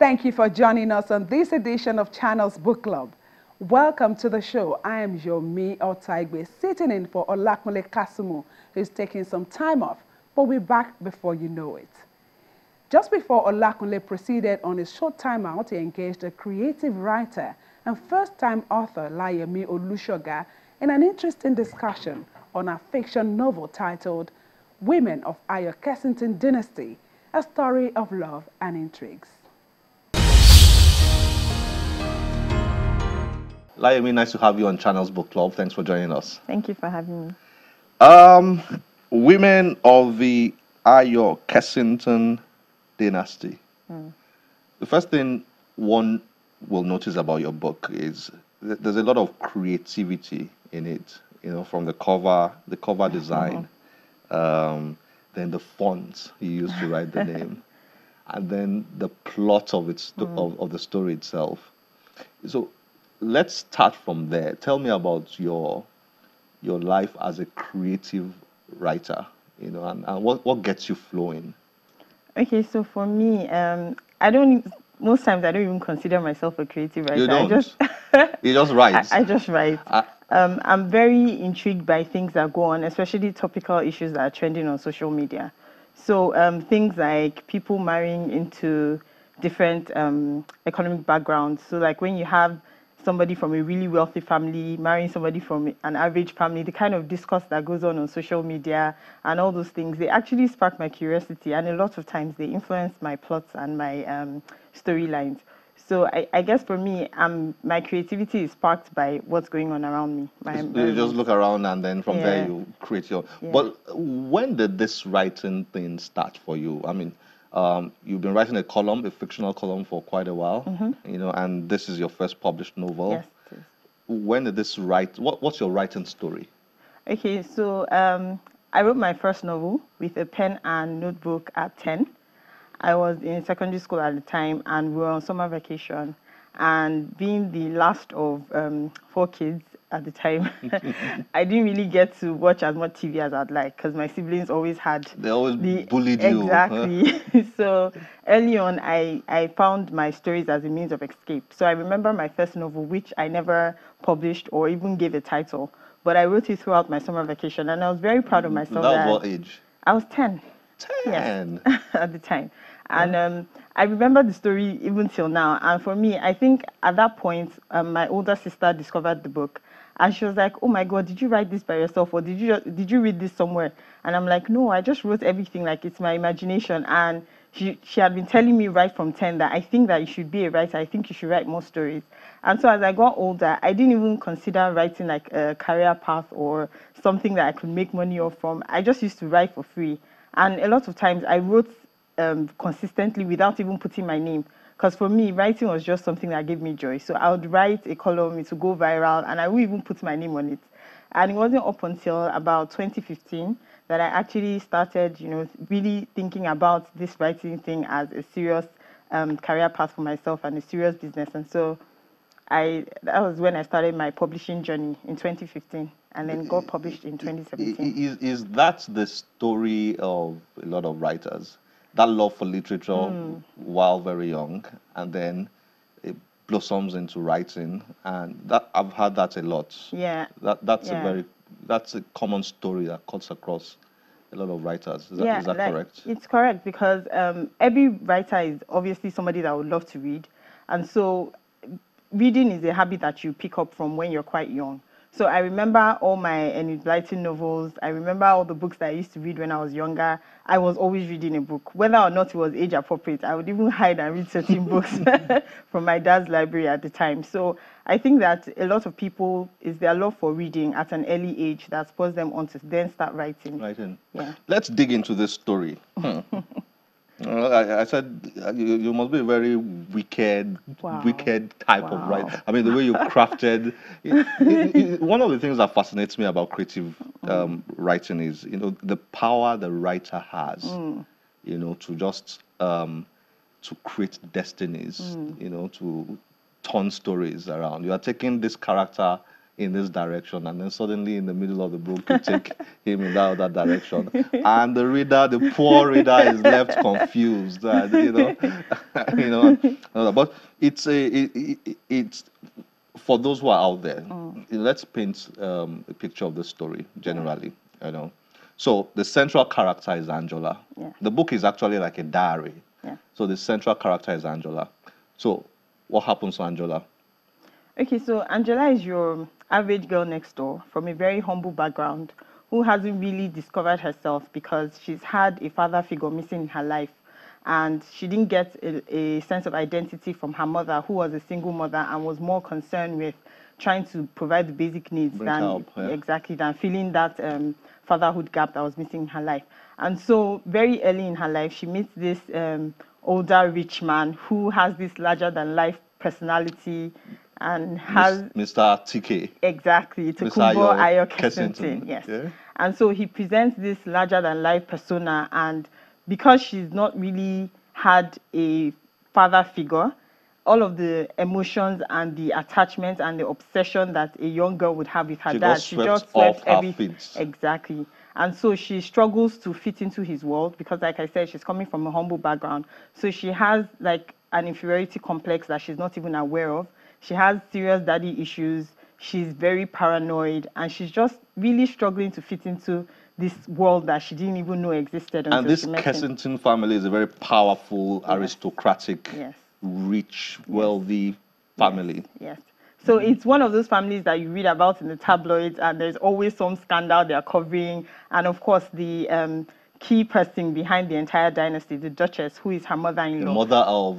Thank you for joining us on this edition of Channel's Book Club. Welcome to the show. I am Yomi Otaigbe, sitting in for Olakunle Kasumu, who's taking some time off, but we're back before you know it. Just before Olakunle proceeded on his short time out, he engaged a creative writer and first-time author Layemi Olusoga in an interesting discussion on a fiction novel titled Women of Kessington Dynasty, a story of love and intrigues. Layemi, nice to have you on Channel's Book Club. Thanks for joining us. Thank you for having me. Women of the Kessington Dynasty. The first thing one will notice about your book is there's a lot of creativity in it. You know, from the cover design, then the font you used to write the name, and then the plot of of the story itself. So let's start from there. Tell me about your life as a creative writer, you know, and what gets you flowing. Okay, so for me, most times I don't even consider myself a creative writer. You don't? You just write? I just write. I'm very intrigued by things that go on, especially topical issues that are trending on social media. So things like people marrying into different economic backgrounds. So like when you have somebody from a really wealthy family marrying somebody from an average family, the kind of discourse that goes on social media and all those things, they actually spark my curiosity, and a lot of times they influence my plots and my storylines. So I guess for me, my creativity is sparked by what's going on around me. You just look around and then from there you create your... Yeah. But when did this writing thing start for you? I mean, you've been writing a fictional column for quite a while, you know, and this is your first published novel. Yes, it is. When did this what's your writing story? Okay, so I wrote my first novel with a pen and notebook at 10. I was in secondary school at the time, and we were on summer vacation. And being the last of 4 kids at the time, I didn't really get to watch as much TV as I'd like, because my siblings always had... They always bullied you. Exactly. So early on, I found my stories as a means of escape. So I remember my first novel, which I never published or even gave a title, but I wrote it throughout my summer vacation, and I was very proud of myself. That was what age? I was 10. 10? Yes, at the time. And I remember the story even till now. And for me, I think at that point, my older sister discovered the book. And she was like, oh my God, did you write this by yourself? Or did you read this somewhere? And I'm like, no, I just wrote everything. Like, it's my imagination. And she had been telling me right from 10 that I think that you should be a writer. I think you should write more stories. And so as I got older, I didn't even consider writing like a career path or something that I could make money off from. I just used to write for free. And a lot of times I wrote consistently without even putting my name. Because for me, writing was just something that gave me joy. So I would write a column, it would go viral, and I would even put my name on it. And it wasn't up until about 2015 that I actually started, you know, really thinking about this writing thing as a serious career path for myself and a serious business. And so that was when I started my publishing journey in 2015, and then got published in 2017. Is that the story of a lot of writers? That love for literature while very young, and then it blossoms into writing, and that I've heard that a lot. Yeah. That's a common story that cuts across a lot of writers. Is that correct? It's correct, because every writer is obviously somebody that would love to read, and so reading is a habit that you pick up from when you're quite young. So I remember all my enlightening novels. I remember all the books that I used to read when I was younger. I was always reading a book, whether or not it was age appropriate. I would even hide and read certain books from my dad's library at the time. So I think that a lot of people, is their love for reading at an early age that spurs them on to then start writing. Yeah. Let's dig into this story. I said you must be a very wicked type of writer. I mean, the way you crafted one of the things that fascinates me about creative writing is, you know, the power the writer has, you know, to just to create destinies, you know, to turn stories around. You are taking this character in this direction, and then suddenly in the middle of the book you take him in that other direction, and the reader, the poor reader, is left confused, and but it's for those who are out there. Let's paint a picture of the story generally. So the central character is Angela. Yeah. The book is actually like a diary. Yeah. So the central character is Angela. So what happens to Angela? Okay, so Angela is your average girl next door from a very humble background who hasn't really discovered herself because she's had a father figure missing in her life, and she didn't get a sense of identity from her mother, who was a single mother and was more concerned with trying to provide the basic needs than filling that fatherhood gap that was missing in her life. And so very early in her life, she meets this older rich man who has this larger than life personality and has Mr. TK. Exactly, Tokunbo Ayo Kessington. Yes. Yeah. And so he presents this larger than life persona, and because she's not really had a father figure, all of the emotions and the attachment and the obsession that a young girl would have with her dad, she just swept everything. Exactly. And so she struggles to fit into his world because, like I said, she's coming from a humble background. So she has like an inferiority complex that she's not even aware of. She has serious daddy issues. She's very paranoid, and she's just really struggling to fit into this world that she didn't even know existed. And this Kessington family is a very powerful, aristocratic, rich, wealthy family. Yes. So it's one of those families that you read about in the tabloids, and there's always some scandal they're covering. And of course, the key person behind the entire dynasty, the Duchess, who is her mother-in-law. The mother of